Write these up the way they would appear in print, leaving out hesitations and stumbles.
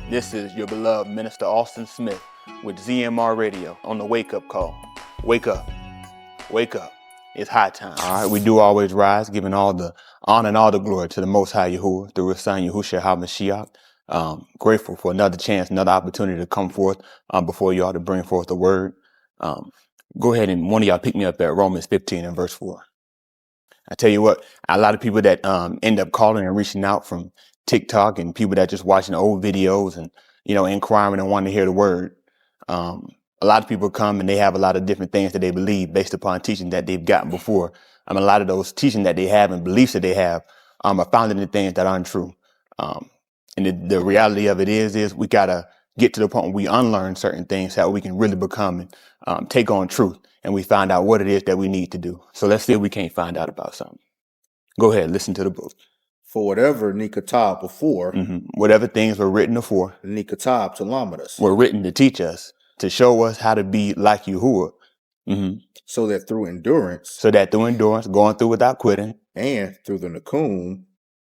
This is your beloved Minister Austin Smith with ZMR Radio on the Wake Up Call. Wake up. Wake up. It's high time. All right, we do always rise, giving all the honor and all the glory to the Most High Yahuah, through His Son Yahusha HaMashiach. Grateful for another chance, another opportunity to come forth before y'all to bring forth the word. Go ahead and one of y'all pick me up at Romans 15 and verse 4. I tell you what, a lot of people that end up calling and reaching out from TikTok and people that just watching old videos and, inquiring and wanting to hear the word. A lot of people come and they have a lot of different things that they believe based upon teaching that they've gotten before. A lot of those teaching that they have and beliefs that they have are founded in things that aren't true. And the reality of it is we got to get to the point where we unlearn certain things so we can really become and take on truth. And we find out what it is that we need to do. So let's see if we can't find out about something. Go ahead, listen to the book. For whatever Nikatab before, whatever things were written before, Nikatab to Lamadas, were written to teach us, to show us how to be like Yahuah. So that through endurance, going through without quitting, and through the Nakum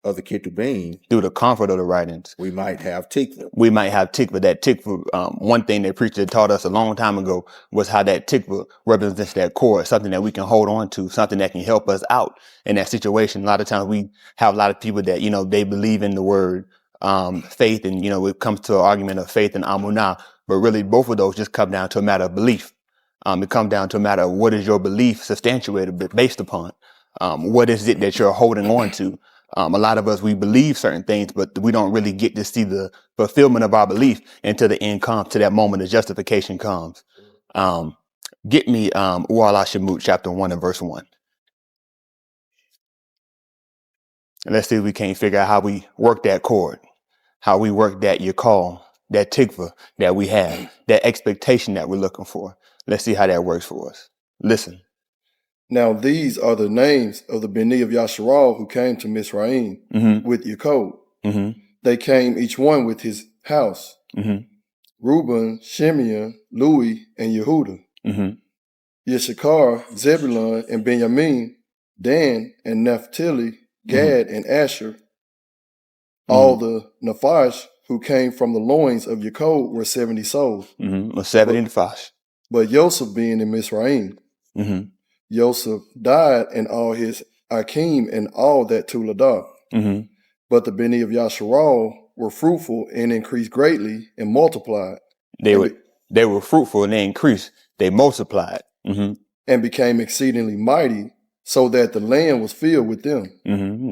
of the Ketubim, through the comfort of the writings, we might have tikva. That tikva, one thing that preacher taught us a long time ago was how that tikva represents that core, something that we can hold on to, something that can help us out in that situation. A lot of times we have a lot of people that, they believe in the word faith, and, it comes to an argument of faith and amunah, but really both of those just come down to a matter of belief. It comes down to a matter of what is your belief substantiated based upon? What is it that you're holding on to? A lot of us, we believe certain things, but we don't really get to see the fulfillment of our belief until the end comes, to that moment of justification comes. Get me Alah Shamuth chapter 1 and verse 1. And let's see if we can't figure out how we work that chord, how we work that Yachal, that tikva that we have, that expectation that we're looking for. Let's see how that works for us. Listen. Now these are the names of the Beni of Yasharal who came to Mizraim with Yachal. They came each one with his house. Reuben, Shimeon, Louis, and Yehuda. Yishakar, Zebulun, and Benjamin, Dan, and Naphtali, Gad, and Asher. All the Nephash who came from the loins of Yachal were 70 souls. 70 Nephash. But Joseph being in Mizraim, Joseph died and all his Akim and all that Tuladah. But the Beni of Yasharal were fruitful and increased greatly and multiplied. They were fruitful and they increased. They multiplied. And became exceedingly mighty, so that the land was filled with them.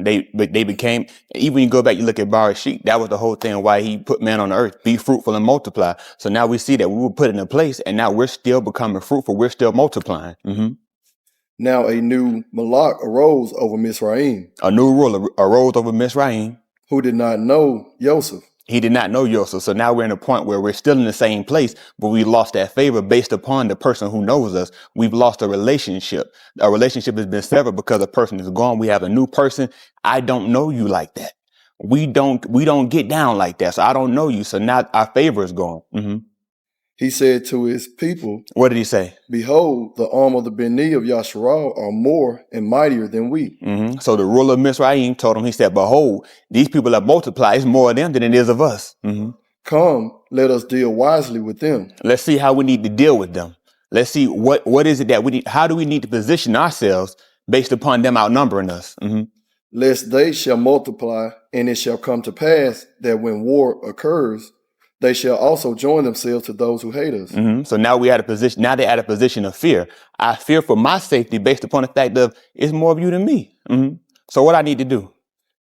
They became, even when you go back, you look at Barashik, that was the whole thing why he put man on the earth, be fruitful and multiply. So now we see that we were put in a place and now we're still becoming fruitful. We're still multiplying. Now a new Malak arose over Mizraim. A new ruler arose over Mizraim. Who did not know Joseph. He did not know Yosef. So now we're in a point where we're still in the same place, but we lost that favor based upon the person who knows us. We've lost a relationship. Our relationship has been severed because the person is gone. We have a new person. I don't know you like that. We don't get down like that. So I don't know you. So now our favor is gone. He said to his people, what did he say? Behold, the arm of the Beni of Yasharal are more and mightier than we. So the ruler of Mizraim told him, he said, behold, these people that multiply, it's more of them than it is of us. Come, let us deal wisely with them. Let's see how we need to deal with them. Let's see what is it that we need. How do we need to position ourselves based upon them outnumbering us? Lest they shall multiply, and it shall come to pass that when war occurs, they shall also join themselves to those who hate us. So now they're at a position of fear. I fear for my safety based upon the fact of it's more of you than me. So what I need to do?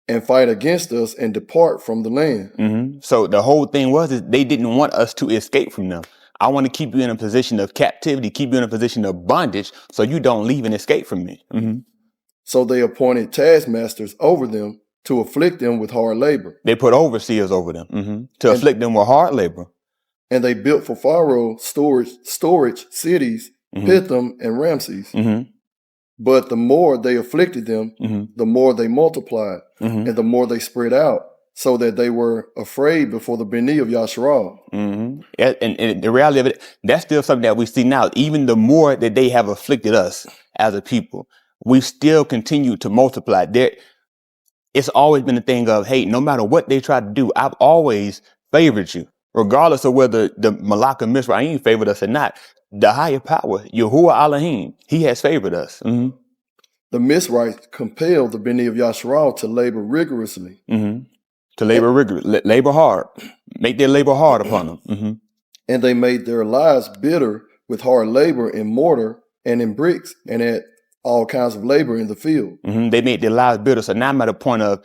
And fight against us and depart from the land. So the whole thing is they didn't want us to escape from them. I want to keep you in a position of captivity, keep you in a position of bondage, so you don't leave and escape from me. So they appointed taskmasters over them to afflict them with hard labor. They put overseers over them to afflict them with hard labor. And they built for Pharaoh storage cities, Pithom and Ramses. But the more they afflicted them, the more they multiplied, and the more they spread out, so that they were afraid before the Beni of Yasharal. And the reality of it, that's still something that we see now. Even the more that they have afflicted us as a people, we still continue to multiply. It's always been a thing of, hey, no matter what they try to do, I've always favored you. Regardless of whether the Malak of Mizraim favored us or not, the higher power, Yahuah Elohim, he has favored us. The Mizrahites compelled the Bnei of Yasharal to labor rigorously. To labor hard, make their labor hard upon them. And they made their lives bitter with hard labor in mortar and in bricks and at all kinds of labor in the field. They made their lives bitter. So now I'm at a point of,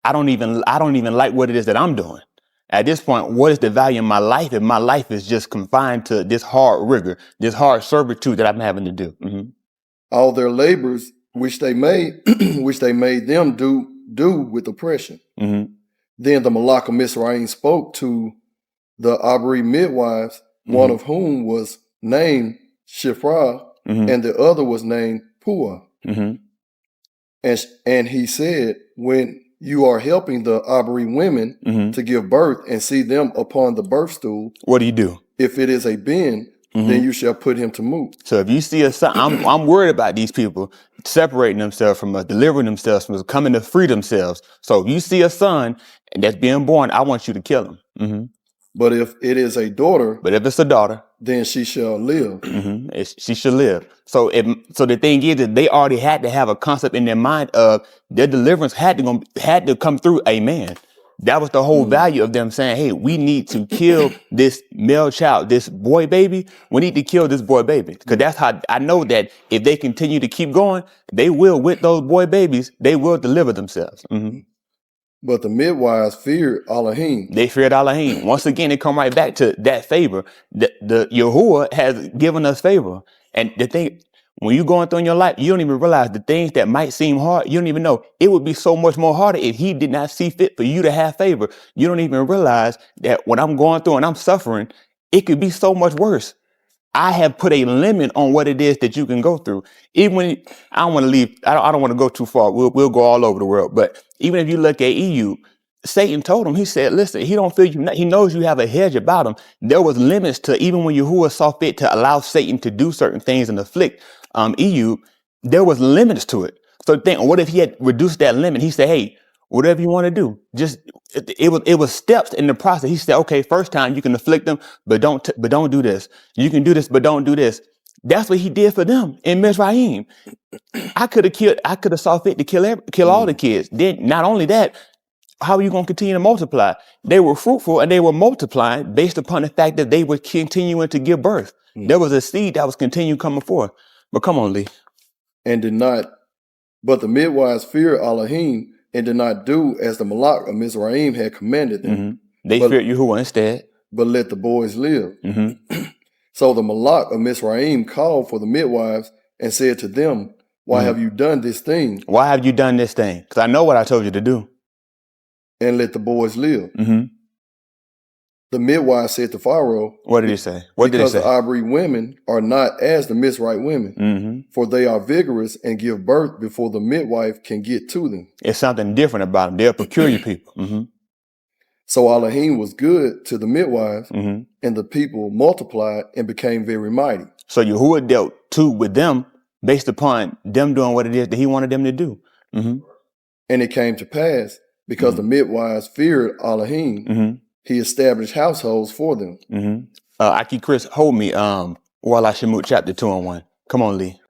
I don't even like what it is that I'm doing. At this point, what is the value in my life if my life is just confined to this hard rigor, this hard servitude that I'm having to do? All their labors, which they made them do with oppression. Then the Malak of Mizraim spoke to the abadym midwives, one of whom was named Sharath, and the other was named Puah. And he said, when you are helping the abadym women to give birth and see them upon the birth stool, what do? If it is a ben, then you shall put him to moot. So if you see a son, I'm worried about these people separating themselves from us, delivering themselves from us, coming to free themselves. So if you see a son that's being born, I want you to kill him. But if it is a daughter, but if it's a daughter, then she shall live. She should live. So the thing is that they already had to have a concept in their mind of their deliverance had to come through a man. That was the whole value of them saying, hey, we need to kill this male child, this boy baby. We need to kill this boy baby. Because that's how I know that if they continue to keep going, they will, with those boy babies, they will deliver themselves. But the midwives feared Elohim. They feared Elohim. Once again, it come right back to that favor. The Yahuah has given us favor. And the thing, when you're going through in your life, you don't even realize the things that might seem hard. You don't even know. It would be so much more harder if he did not see fit for you to have favor. You don't even realize that when I'm going through and I'm suffering, it could be so much worse. I have put a limit on what it is that you can go through. Even when I don't want to leave, I don't want to go too far. We'll go all over the world. But even if you look at EU, Satan told him, he said, listen, he don't feel you. He knows you have a hedge about him. There was limits to even when Yahuah saw fit to allow Satan to do certain things and afflict EU, there was limits to it. So think, what if he had reduced that limit? He said, hey, whatever you want to do, just it was steps in the process. He said, okay, first time you can afflict them, but don't do this. You can do this, but don't do this. That's what he did for them in Mizraim. I could have saw fit to kill all the kids. Then not only that, how are you going to continue to multiply? They were fruitful and they were multiplying based upon the fact that they were continuing to give birth. There was a seed that was continuing coming forth. But come on, Lee. But the midwives feared Elohim and did not do as the Malak of Mizraim had commanded them. They feared Yahuah instead. But let the boys live. So the Malak of Mizraim called for the midwives and said to them, why have you done this thing? Why have you done this thing? Because I know what I told you to do. And let the boys live. The midwife said to Pharaoh, what did he say? Because the abadym women are not as the Mizraite women, for they are vigorous and give birth before the midwife can get to them. It's something different about them. They're peculiar people. So Elohim was good to the midwives, and the people multiplied and became very mighty. So Yahuah dealt too with them based upon them doing what it is that he wanted them to do. And it came to pass, because the midwives feared Elohim, he established households for them. Aki Chris, hold me. Alah Shamuth chapter 2 and 1. Come on, Lee.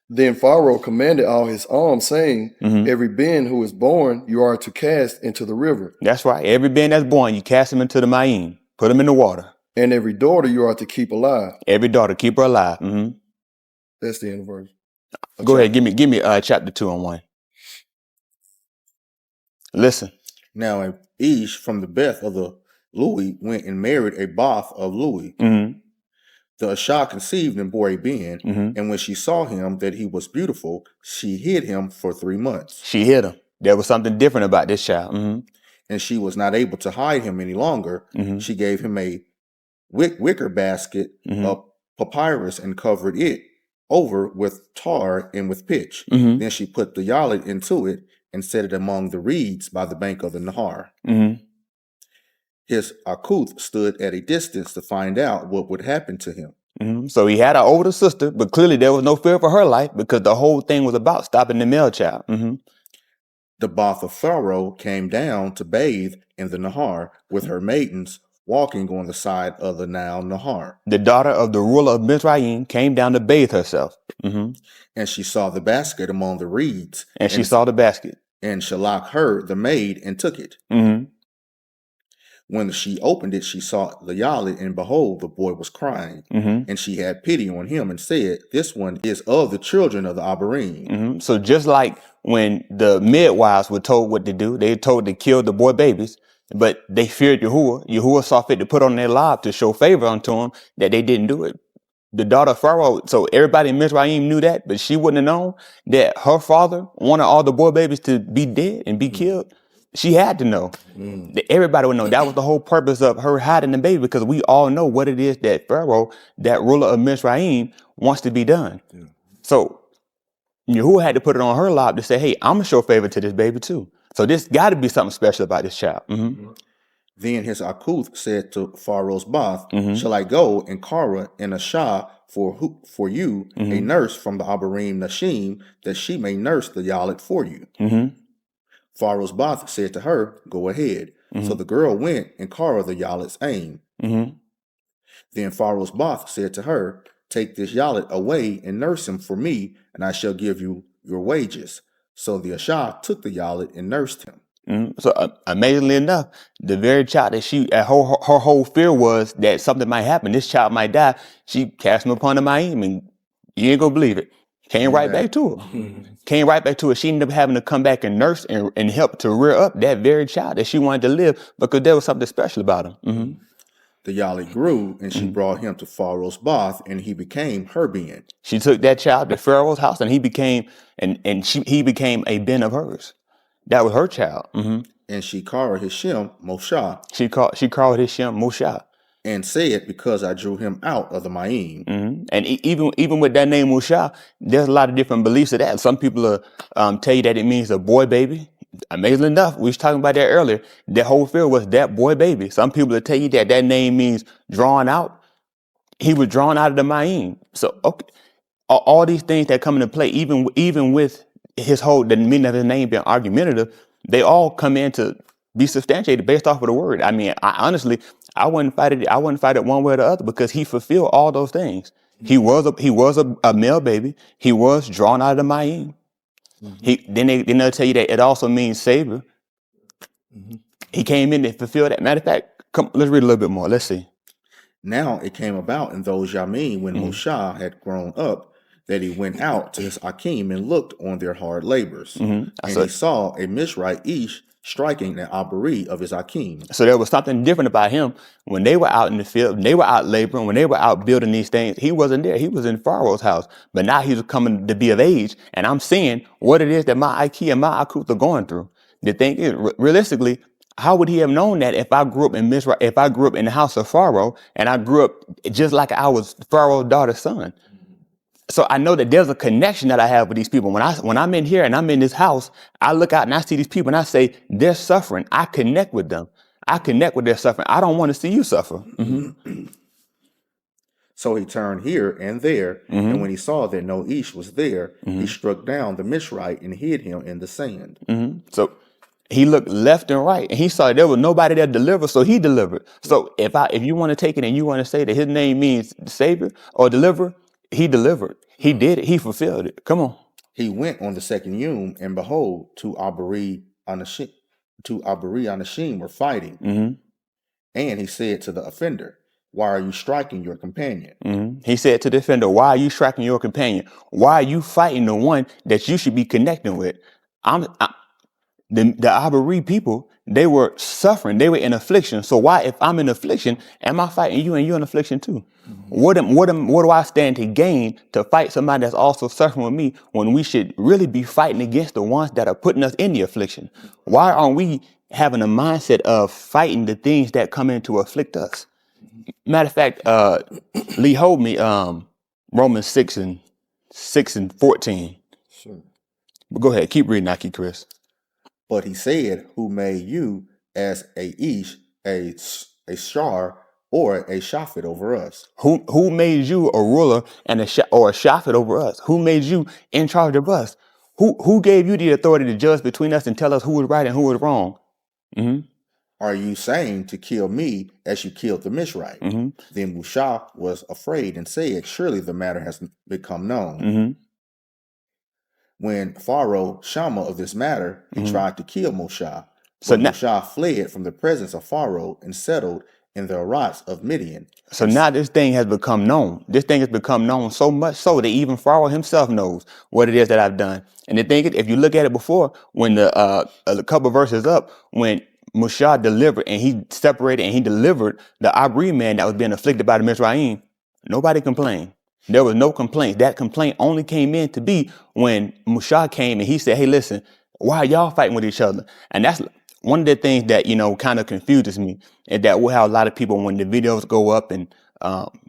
Then Pharaoh commanded all his arms, saying, every ben who is born, you are to cast into the river. That's right. Every ben that's born, you cast him into the Ma'im. Put him in the water. And every daughter you are to keep alive. Every daughter, keep her alive. That's the end of verse. Go ahead, give me chapter 2 and 1. Listen. Now an Ish from the Beth of the Louis went and married a Both of Louis. The Asha conceived and bore a ben, and when she saw him that he was beautiful, she hid him for 3 months. She hid him. There was something different about this child. And she was not able to hide him any longer. She gave him a wicker basket of papyrus and covered it over with tar and with pitch. Then she put the yellin into it and set it among the reeds by the bank of the Nahar. His akuth stood at a distance to find out what would happen to him. So he had an older sister, but clearly there was no fear for her life because the whole thing was about stopping the male child. The Both of Pharaoh came down to bathe in the Nahar with her maidens walking on the side of the Nile Nahar. The daughter of the ruler of Mizraim came down to bathe herself. And she saw the basket among the reeds. And she saw the basket. And Shalach heard the maid and took it. When she opened it, she saw the yellin, and behold, the boy was crying. And she had pity on him and said, this one is of the children of the abadym. So just like when the midwives were told what to do, they were told to kill the boy babies, but they feared Yahuah. Yahuah saw fit to put on their life to show favor unto him that they didn't do it. The daughter of Pharaoh, so everybody in Mizraim knew that, but she wouldn't have known that her father wanted all the boy babies to be dead and be killed. She had to know. Everybody would know. That was the whole purpose of her hiding the baby, because we all know what it is that Pharaoh, that ruler of Mizraim, wants to be done. So Yahuah had to put it on her lap to say, hey, I'm going to show favor to this baby too. So this got to be something special about this child. Then his Akuth said to Pharaoh's Bath, shall I go and Kara and Asha for you a nurse from the abadym Nashim, that she may nurse the yellin for you? Pharaoh's Bath said to her, go ahead. So the girl went and Kara the yellin's aim. Then Pharaoh's Bath said to her, take this yellin away and nurse him for me, and I shall give you your wages. So the Asha took the yellin and nursed him. So amazingly enough, the very child that her whole fear was that something might happen, this child might die, she cast him upon the Ma'im, and you ain't gonna believe it. Came right back to her. Came right back to her. She ended up having to come back and nurse and help to rear up that very child that she wanted to live, because there was something special about him. The yellin grew, and she brought him to Pharaoh's Bath, and he became her being. She took that child to Pharaoh's house, and he became a ben of hers. That was her child. And she called his Shem Moshe. She called his Shem Moshe. And said, because I drew him out of the Ma'im. And even with that name Moshe, there's a lot of different beliefs of that. Some people tell you that it means a boy baby. Amazingly enough, we was talking about that earlier. That whole field was that boy baby. Some people will tell you that that name means drawn out. He was drawn out of the Ma'im. So okay, all these things that come into play, even with the meaning of his name being argumentative, they all come in to be substantiated based off of the word. I mean, I wouldn't fight it one way or the other, because he fulfilled all those things. He was a male baby. He was drawn out of the Ma'im. Then they'll tell you that it also means savior. He came in to fulfill that. Matter of fact, come, let's read a little bit more. Let's see. Now it came about in those Yamim, when Moshe had grown up, that he went out to his Akim and looked on their hard labors. And he saw a Mizraite Ish striking an abadym of his Akim. So there was something different about him when they were out in the field, when they were out laboring, when they were out building these things. He wasn't there. He was in Pharaoh's house. But now he was coming to be of age, and I'm seeing what it is that my Akim and my Akuth are going through. The thing is, realistically, how would he have known that if I grew up in Mizraim, if I grew up in the house of Pharaoh, and I grew up just like I was Pharaoh's daughter's son? So I know that there's a connection that I have with these people. When I'm in here and I'm in this house, I look out and I see these people and I say, they're suffering. I connect with them. I connect with their suffering. I don't want to see you suffer. So he turned here and there, and when he saw that no Ish was there, he struck down the Mizraite and hid him in the sand. So he looked left and right, and he saw there was nobody that delivered, so he delivered. So if you want to take it and you want to say that his name means savior or deliverer, he delivered. He did it. He fulfilled it. Come on. He went on the second yom, and behold, two abadym Anashim were fighting. And he said to the offender, why are you striking your companion? He said to the offender, why are you striking your companion? Why are you fighting the one that you should be connecting with? The abadym people, they were suffering. They were in affliction. So why, if I'm in affliction, am I fighting you and you're in affliction too? What do I stand to gain to fight somebody that's also suffering with me, when we should really be fighting against the ones that are putting us in the affliction? Why aren't we having a mindset of fighting the things that come in to afflict us? Matter of fact, Lee, hold me Romans 6 and 14. Sure. But go ahead, keep reading, Nike Chris. But he said, who made you as a Ish, a Shar, or a Shafet over us? Who made you a ruler and a Shafet over us? Who made you in charge of us? Who gave you the authority to judge between us and tell us who was right and who was wrong? are you saying to kill me as you killed the Mizraite? Then Musha was afraid and said, surely the matter has become known. When Pharaoh Shama of this matter, he tried to kill Musha. But Musha fled from the presence of Pharaoh and settled in the Arats of Midian. So now this thing has become known. This thing has become known so much so that even Pharaoh himself knows what it is that I've done. And the thing is, if you look at it before, when a couple verses up, when Musha delivered and he separated and he delivered the abadym man that was being afflicted by the Mizraim, nobody complained. There was no complaint. That complaint only came in to be when Musha came and he said, hey, listen, why are y'all fighting with each other? And that's one of the things that, kind of confuses me, is that we'll have a lot of people when the videos go up and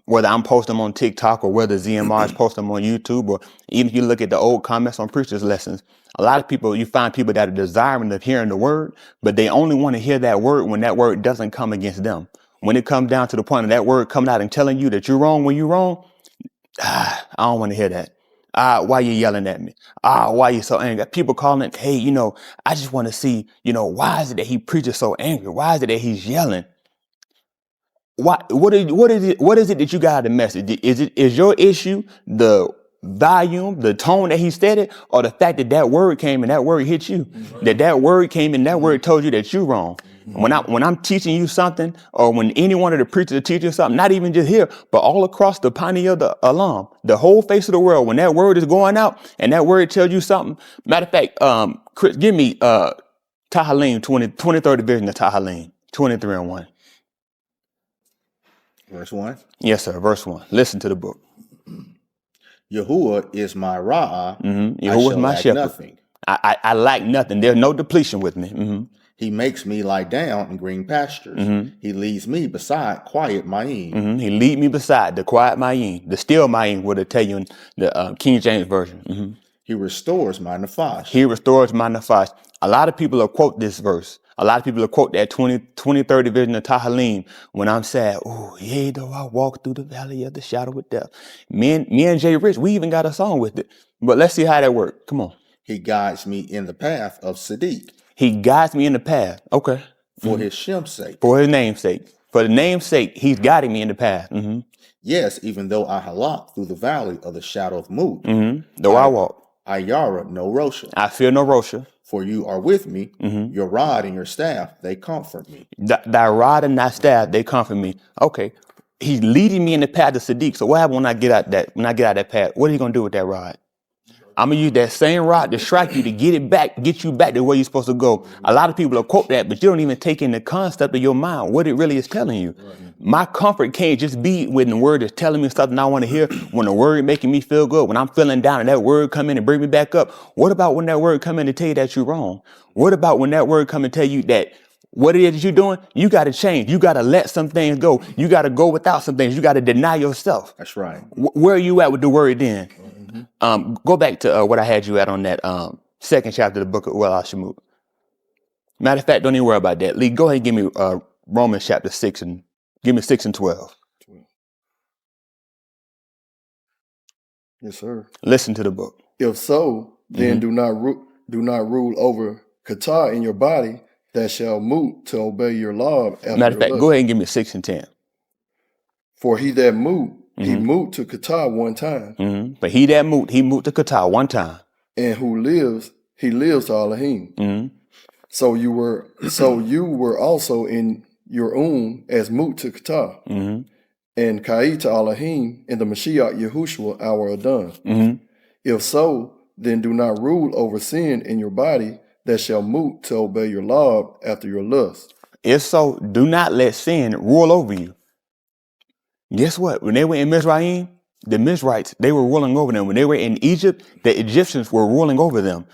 whether I'm posting them on TikTok or whether ZMR is posting them on YouTube, or even if you look at the old comments on preachers' lessons, a lot of people, you find people that are desiring of hearing the word, but they only want to hear that word when that word doesn't come against them. When it comes down to the point of that word coming out and telling you that you're wrong when you're wrong, I don't want to hear that. Why you yelling at me? Why you so angry? People calling it, hey, I just want to see, why is it that he preaches so angry? Why is it that he's yelling? What is it that you got out of the message? Is your issue the volume, the tone that he said it, or the fact that word came and that word hit you? That word came and that word told you that you're wrong. When I'm teaching you something, or when any one of the preachers are teaching something, not even just here, but all across the Pioneer, the Alam, the whole face of the world, when that word is going out and that word tells you something. Matter of fact, Chris, give me Tahalim 23rd division of Tahalim 23:1. Verse 1. Yes, sir. Verse 1. Listen to the book. Yahuah is my ra'ah. Yahuah is my shepherd. Nothing. I lack nothing. There's no depletion with me. He makes me lie down in green pastures. He leads me beside quiet ma'im. He lead me beside the quiet ma'im. The still ma'im would tell you in the King James Version. He restores my nefesh. He restores my nefesh. A lot of people will quote this verse. A lot of people will quote that 23rd division of Tahalim when I'm sad. Oh, yea, though I walk through the valley of the shadow of death. Me and Jay Rich, we even got a song with it. But let's see how that works. Come on. He guides me in the path of tsadq. He guides me in the path. Okay. For his shem's sake. For his name's sake. For the name's sake, he's guiding me in the path. Yes, even though I halak through the valley of the shadow of Mut. Though I walk. I yara no rasha. I fear no rasha. For you are with me. Your rod and your staff, they comfort me. Thy rod and thy staff, they comfort me. Okay. He's leading me in the path of tsadq. So what happens when I get out that path? What are you gonna do with that rod? I'm gonna use that same rod to strike you, to get you back to where you're supposed to go. A lot of people will quote that, but you don't even take in the concept of your mind, what it really is telling you. My comfort can't just be when the word is telling me something I want to hear, when the word making me feel good, when I'm feeling down and that word come in and bring me back up. What about when that word come in to tell you that you're wrong? What about when that word come and tell you that what it is that you're doing, you got to change. You got to let some things go. You got to go without some things. You got to deny yourself. That's right. Where are you at with the word then? Go back to what I had you at on that second chapter of the book of Alah Shamuth. Matter of fact, don't even worry about that. Lee, go ahead and give me Romans chapter 6 and give me 6 and 12. Yes, sir. Listen to the book. If so, then do not rule over Qatar in your body that shall move to obey your law. Matter of fact, go ahead and give me 6 and 10. For he that moved, he moved to Qatar one time. But he that moved, he moved to Qatar one time. And who lives, he lives to Elohim. So you were also in your as moved to Qatar. And Kai to Elohim in the Mashiach Yahushua our Adon. If so, then do not rule over sin in your body that shall move to obey your law after your lust. If so, do not let sin rule over you. Guess what? When they were in Mizraim, the Mizrites, they were ruling over them. When they were in Egypt, the Egyptians were ruling over them.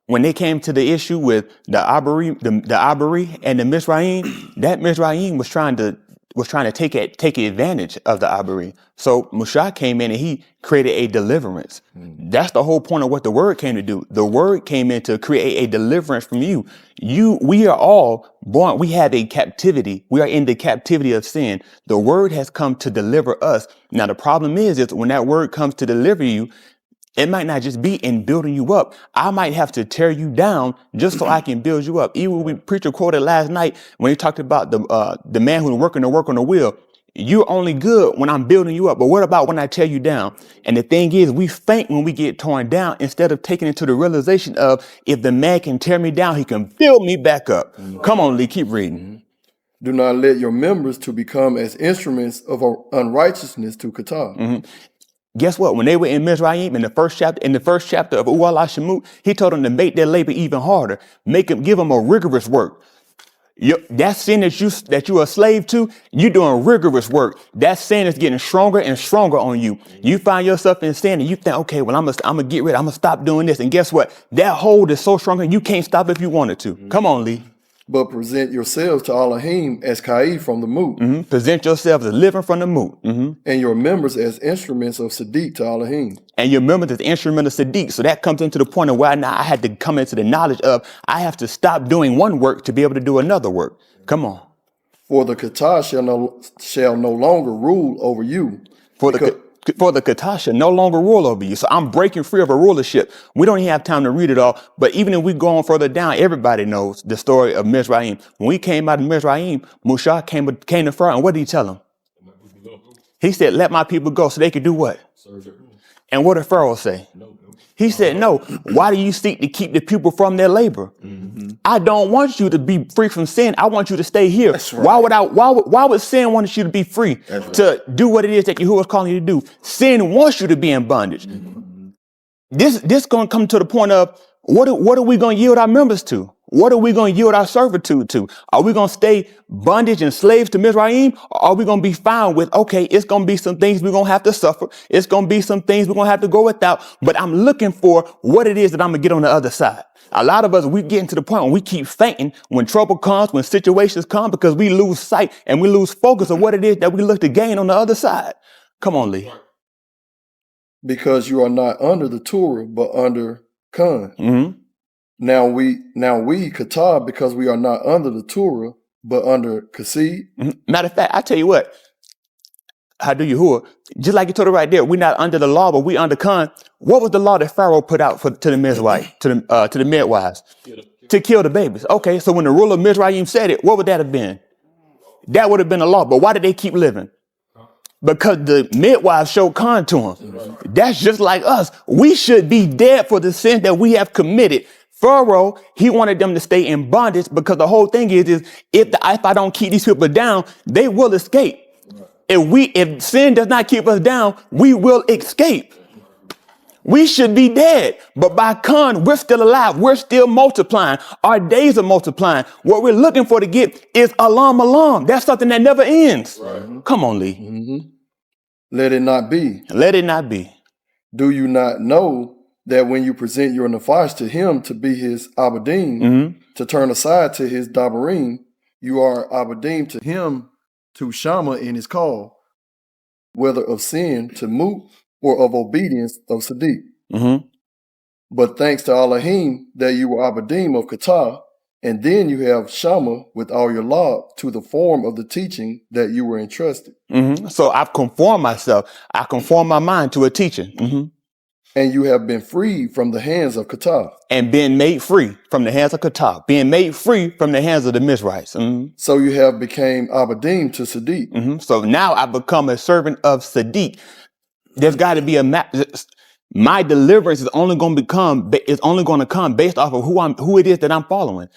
When they came to the issue with the abadym and the Mizraim, that Mizraim was trying to take advantage of the abadym. So Musha came in and he created a deliverance. That's the whole point of what the word came to do. The word came in to create a deliverance from you. We are all born. We have a captivity. We are in the captivity of sin. The word has come to deliver us. Now, the problem is when that word comes to deliver you, It might not just be in building you up. I might have to tear you down just so I can build you up. Even when we preacher quoted last night when he talked about the man who's working to work on the wheel. You're only good when I'm building you up. But what about when I tear you down? And the thing is, we faint when we get torn down instead of taking it to the realization of if the man can tear me down, he can build me back up. Come on, Lee, keep reading. Do not let your members to become as instruments of unrighteousness to Kata. Guess what? When they were in Mizraim in the first chapter of Alah Shamuth, he told them to make their labor even harder, give them a rigorous work. That sin that you're a slave to, you're doing rigorous work. That sin is getting stronger and stronger on you. You find yourself in sin and you think, okay, well, I'm gonna get rid. I'm gonna stop doing this. And guess what? That hold is so strong and you can't stop if you wanted to. Come on, Lee. But present yourselves to Elohim as Kai from the Mut. Present yourselves as living from the Mut. And your members as instruments of tsadq to Elohim. And your members as instrument of tsadq. So that comes into the point of where now I had to come into the knowledge of I have to stop doing one work to be able to do another work. Come on. For the Kata shall no longer rule over you. For the Kata shall no longer rule over you. So I'm breaking free of a rulership. We don't even have time to read it all. But even if we go on further down, everybody knows the story of Mizraim. When we came out of Mizraim, Musha came to Pharaoh. And what did he tell him? He said, let my people go so they could do what? And what did Pharaoh say? He said, no. Why do you seek to keep the people from their labor? I don't want you to be free from sin. I want you to stay here. Right. Why would sin want you to be free to do what it is that Yahuah is calling you to do? Sin wants you to be in bondage. This going to come to the point of what are we going to yield our members to? What are we going to yield our servitude to? Are we going to stay bondage and slaves to Mizraim? Or are we going to be found with, okay, it's going to be some things we're going to have to suffer. It's going to be some things we're going to have to go without. But I'm looking for what it is that I'm going to get on the other side. A lot of us, we get to the point when we keep fainting when trouble comes, when situations come, because we lose sight and we lose focus of what it is that we look to gain on the other side. Come on, Lee. Because you are not under the Torah, but under Khan. Now we Kata, because we are not under the Torah, but under Kasid. Matter of fact, I tell you what, how do Yahuah? Just like you told it right there, we're not under the law, but we under Khan. What was the law that Pharaoh put out to the midwives, to the midwives? To kill the babies. Okay, so when the ruler of Mizraim said it, what would that have been? That would have been a law. But why did they keep living? Because the midwives showed Khan to them. That's just like us. We should be dead for the sin that we have committed. Pharaoh, he wanted them to stay in bondage because the whole thing is if I don't keep these people down, they will escape. If sin does not keep us down, we will escape. We should be dead, but by Khan, we're still alive. We're still multiplying. Our days are multiplying. What we're looking for to get is alam. That's something that never ends. Right. Come on, Lee. Let it not be. Let it not be. Do you not know that when you present your nafash to him to be his abadym, to turn aside to his dabarim, you are abadym to him, to Shama in his call, whether of sin to Mut or of obedience of tsadq. But thanks to Elohim that you were abadym of Kata, and then you have Shama with all your law to the form of the teaching that you were entrusted. So I've conformed myself. I conform my mind to a teaching. And you have been freed from the hands of Kata. And been made free from the hands of Kata. Being made free from the hands of the Mizrites. So you have became abadym to tsadq. So now I become a servant of tsadq. There's got to be my deliverance is only going to come based off of who it is that I'm following.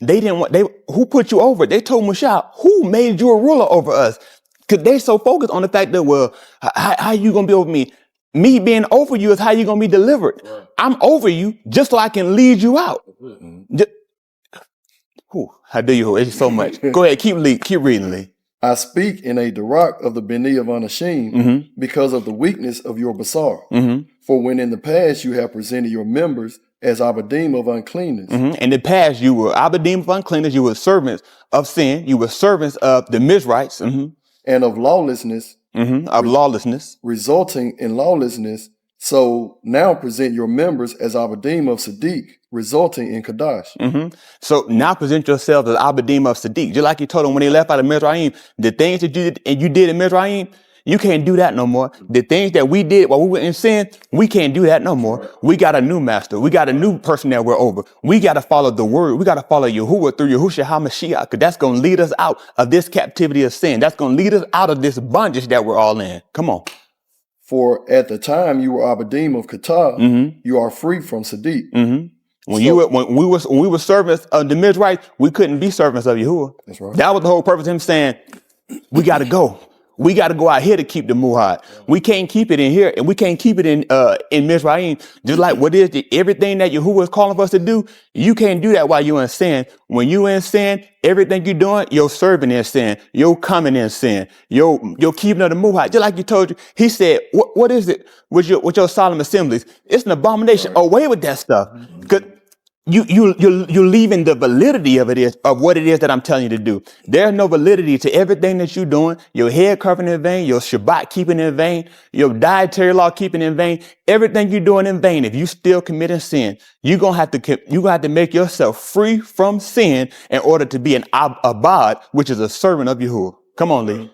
Who put you over? They told Musha, who made you a ruler over us? Because they're so focused on the fact that, well, how you going to be over me? Me being over you is how you're going to be delivered. Right. I'm over you just so I can lead you out. How do you? It's so much. Go ahead. Keep reading, Lee. I speak in a darak of the Beni of Anashim because of the weakness of your basar. For when in the past you have presented your members as abadym of uncleanness. In the past you were abadym of uncleanness. You were servants of sin. You were servants of the Mizrites. And of lawlessness. Of lawlessness. Resulting in lawlessness. So now present your members as abadym of tsadq, resulting in Kadash. So now present yourselves as abadym of tsadq. Just like he told them when they left out of Mizraim, the things that you did in Mizraim, You can't do that no more. The things that we did while we were in sin, we can't do that no more. We got a new master. We got a new person that we're over. We got to follow the word. We got to follow Yahuah through Yahusha HaMashiach, because that's going to lead us out of this captivity of sin. That's going to lead us out of this bondage that we're all in. Come on. For at the time you were abadym of Kata, you are free from tsadq. When we were servants of the Mizrahites, we couldn't be servants of Yahuah. That's right. That was the whole purpose of him saying, we got to go. We got to go out here to keep the Muhad. We can't keep it in here, and we can't keep it in Mizraim. Just like what is everything that Yahuah is calling for us to do, you can't do that while you're in sin. When you in sin, everything you're doing, you're serving in sin. You're coming in sin. You're keeping of the Muhad. Just like you told you, he said, what is it with your solemn assemblies? It's an abomination. Away with that stuff. Because you're leaving the validity of what it is that I'm telling you to do. There's no validity to everything that you're doing. Your head covering in vain, your Shabbat keeping in vain, your dietary law keeping in vain. Everything you're doing in vain. If you still committing sin, you're gonna have to make yourself free from sin in order to be an abad, which is a servant of Yahuah. Come on, Lee.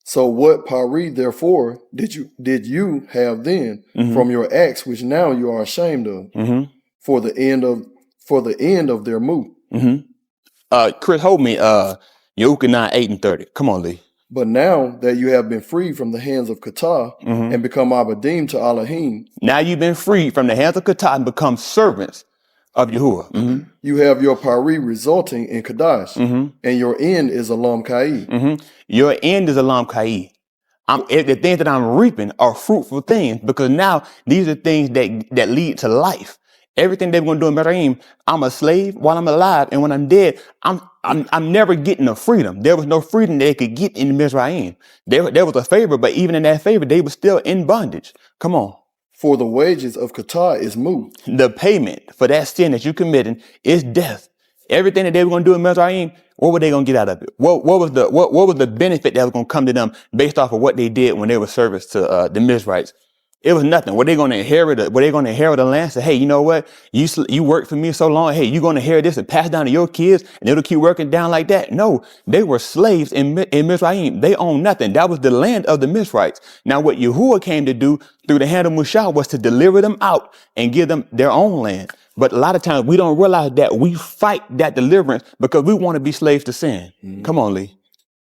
So what pari therefore did you have then from your acts, which now you are ashamed of? For the end of their move. Chris, hold me. Yahuah 9:8-30. Come on, Lee. But now that you have been freed from the hands of Kata and become abadym to Elohim. Now you've been freed from the hands of Kata and become servants of Yahuah. You have your pari resulting in Kadash, and your end is Alam Kai. Your end is Alam Kai. The things that I'm reaping are fruitful things, because now these are things that lead to life. Everything they were going to do in Mizraim, I'm a slave while I'm alive, and when I'm dead, I'm never getting a freedom. There was no freedom they could get in Mizraim. There was a favor, but even in that favor, they were still in bondage. Come on. For the wages of Kata is mut. The payment for that sin that you committed is death. Everything that they were going to do in Mizraim, what were they going to get out of it? What was the benefit that was going to come to them based off of what they did when they were service to the Mizrahites? It was nothing. Were they going to inherit a land? Say, hey, you know what? You worked for me so long. Hey, you're going to inherit this and pass down to your kids, and it'll keep working down like that. No, they were slaves in Mizraim. They owned nothing. That was the land of the Mizrahites. Now, what Yahuah came to do through the hand of Mushah was to deliver them out and give them their own land. But a lot of times we don't realize that we fight that deliverance because we want to be slaves to sin. Come on, Lee.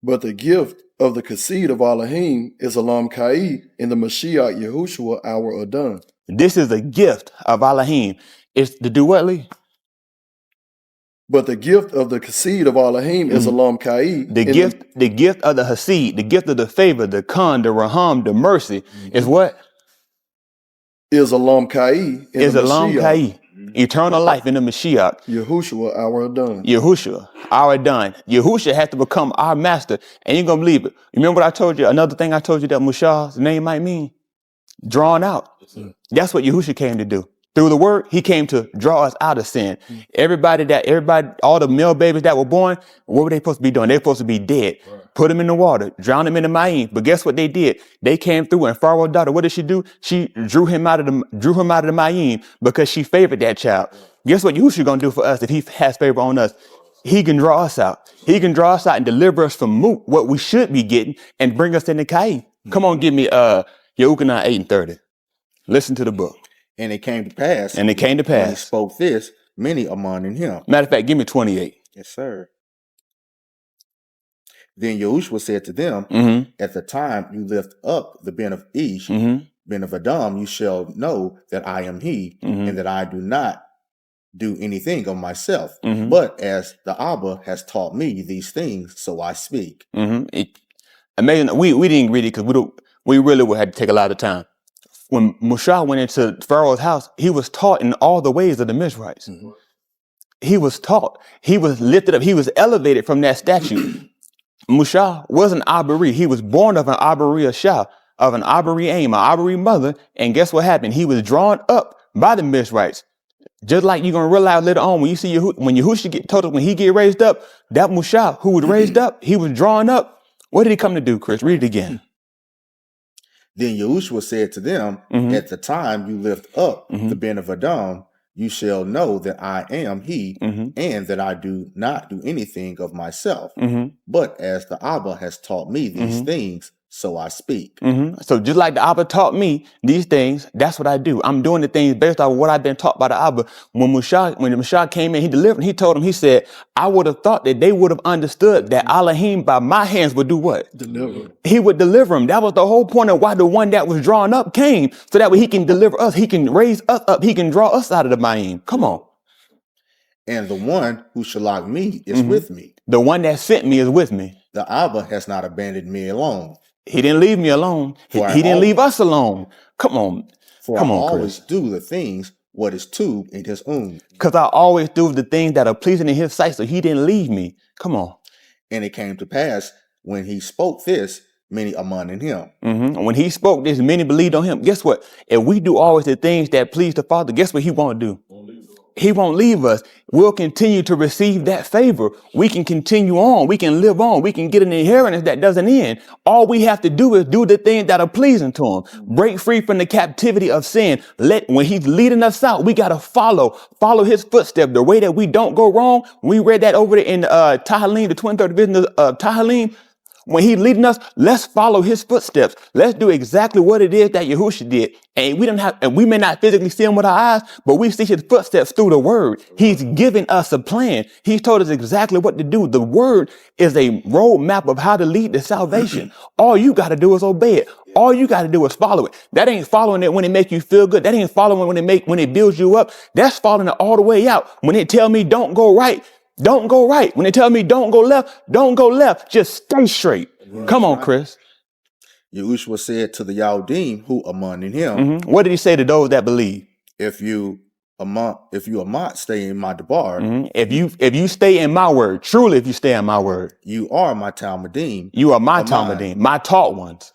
But the gift of the Kasid of Elohim is Alam Kai in the Mashiach Yahushua our Adon. This is a gift of Elohim. It's to do what, Lee? But the gift of the Kasid of Elohim is Alam Kai. The gift of the Hasid, the gift of the favor, the Khan, the Raham, the mercy is what? Is Alam Kai. Is Alam Kai. Eternal life in the Mashiach. Yahushua our Adon. Yahushua our Adon. Yahusha has to become our master. And you're going to believe it. You remember what I told you? Another thing I told you that Mushah's name might mean? Drawn out. That's what Yahusha came to do. Through the word, he came to draw us out of sin. Everybody, all the male babies that were born, what were they supposed to be doing? They were supposed to be dead. Right. Put them in the water, drown them in the Ma'im. But guess what they did? They came through, and Pharaoh's daughter, what did she do? She drew him out of the Ma'im because she favored that child. Guess what Yahushua gonna do for us if he has favor on us? He can draw us out. He can draw us out and deliver us from what we should be getting and bring us into Kai. Come on, give me Yahuah 9:8-30. Listen to the book. And it came to pass. And it came to when he pass. spoke this, many among him. Matter of fact, give me 28. Yes, sir. Then Yahushua said to them, at the time you lift up the Ben of Ish, Ben of Adam, you shall know that I am he, and that I do not do anything of myself. But as the Abba has taught me these things, so I speak. Amazing. We didn't read it because we really would have to take a lot of time. When Mushah went into Pharaoh's house, he was taught in all the ways of the Mizrahites. He was taught. He was lifted up. He was elevated from that statue. Mushah was an Abari. He was born of an Abari Shah, of an Abari aim, an Abari mother. And guess what happened? He was drawn up by the Mizrahites. Just like you're going to realize later on when you see when Yahusha get told, when he get raised up, that Mushah who was raised up, he was drawn up. What did he come to do, Chris? Read it again. Then Yahushua said to them, at the time you lift up the Ben of Adam, you shall know that I am he, and that I do not do anything of myself. But as the Abba has taught me these things, so I speak. So just like the Abba taught me these things, that's what I do. I'm doing the things based off what I've been taught by the Abba. When the Mashiach came in, he delivered. He told him, he said, I would have thought that they would have understood that Elohim by my hands would do what? Deliver. He would deliver them. That was the whole point of why the one that was drawn up came. So that way he can deliver us. He can raise us up. He can draw us out of the Mayim. Come on. And the one who shalak me is with me. The one that sent me is with me. The Abba has not abandoned me alone. He didn't leave me alone. He didn't leave us alone. Come on. For Come I on, always Chris. do the things what is to in his own. Because I always do the things that are pleasing in his sight, so he didn't leave me. Come on. And it came to pass, when he spoke this, many among in him. When he spoke this, many believed on him. Guess what? If we do always the things that please the Father, guess what he won't do? He won't leave us. We'll continue to receive that favor. We can continue on. We can live on. We can get an inheritance that doesn't end. All we have to do is do the things that are pleasing to him. Break free from the captivity of sin. When he's leading us out, we got to follow his footsteps. The way that we don't go wrong. We read that over there in Tahalim, the 23rd division of Tahalim. When he's leading us, let's follow his footsteps. Let's do exactly what it is that Yahusha did. And we may not physically see him with our eyes, but we see his footsteps through the word. He's given us a plan. He's told us exactly what to do. The word is a roadmap of how to lead to salvation. All you got to do is obey it. All you got to do is follow it. That ain't following it when it make you feel good. That ain't following when it builds you up. That's following it all the way out. When it tell me don't go right, don't go right. When they tell me don't go left, don't go left. Just stay straight. Come on, Chris. Yahushua said to the Yahudim who among in him, What did he say to those that believe? if you amot stay in my debar, If you stay in my word, truly if you stay in my word, you are my Talmudim. you are my Amon. Talmudim, my taught ones.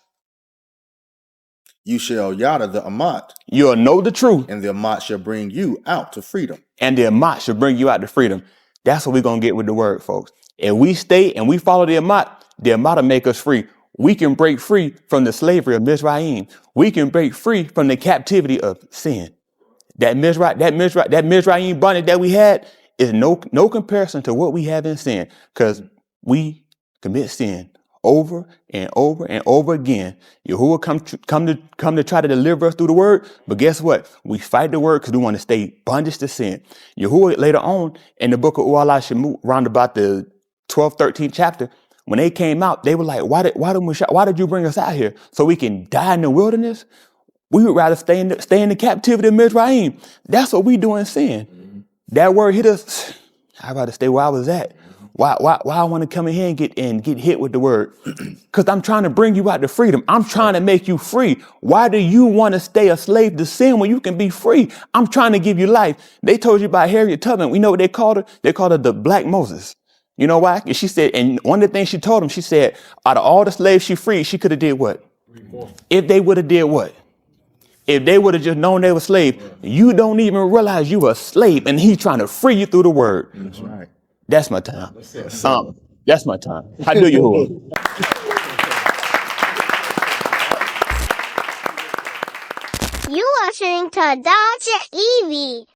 You shall yada the amat, You'll know the truth, and the amat shall bring you out to freedom. and the Amat should bring you out to freedom. That's what we're going to get with the word, folks. If we stay and we follow the Amat will make us free. We can break free from the slavery of Mizraim. We can break free from the captivity of sin. That Mizraim bondage that we had is no comparison to what we have in sin, because we commit sin over and over and over again. Yahuah come to try to deliver us through the word, but guess what? We fight the word because we want to stay bondage to sin. Yahuah later on in the book of Alah Shamuth, round about the 12th, 13th chapter, when they came out, they were like, why did you bring us out here? So we can die in the wilderness? We would rather stay in the captivity of Mizraim. That's what we do in sin. That word hit us. I'd rather stay where I was at. Why I want to come in here and get hit with the word? Because I'm trying to bring you out to freedom. I'm trying to make you free. Why do you want to stay a slave to sin when you can be free? I'm trying to give you life. They told you about Harriet Tubman. We know what they called her? They called her the Black Moses. You know why? She said, and one of the things she told them, she said, out of all the slaves she freed, she could have did what? If they would have did what? If they would have just known they were slaves, you don't even realize you were a slave, and he's trying to free you through the word. That's right. That's my time. That's my time. How do you? You listening to Dodge Evie.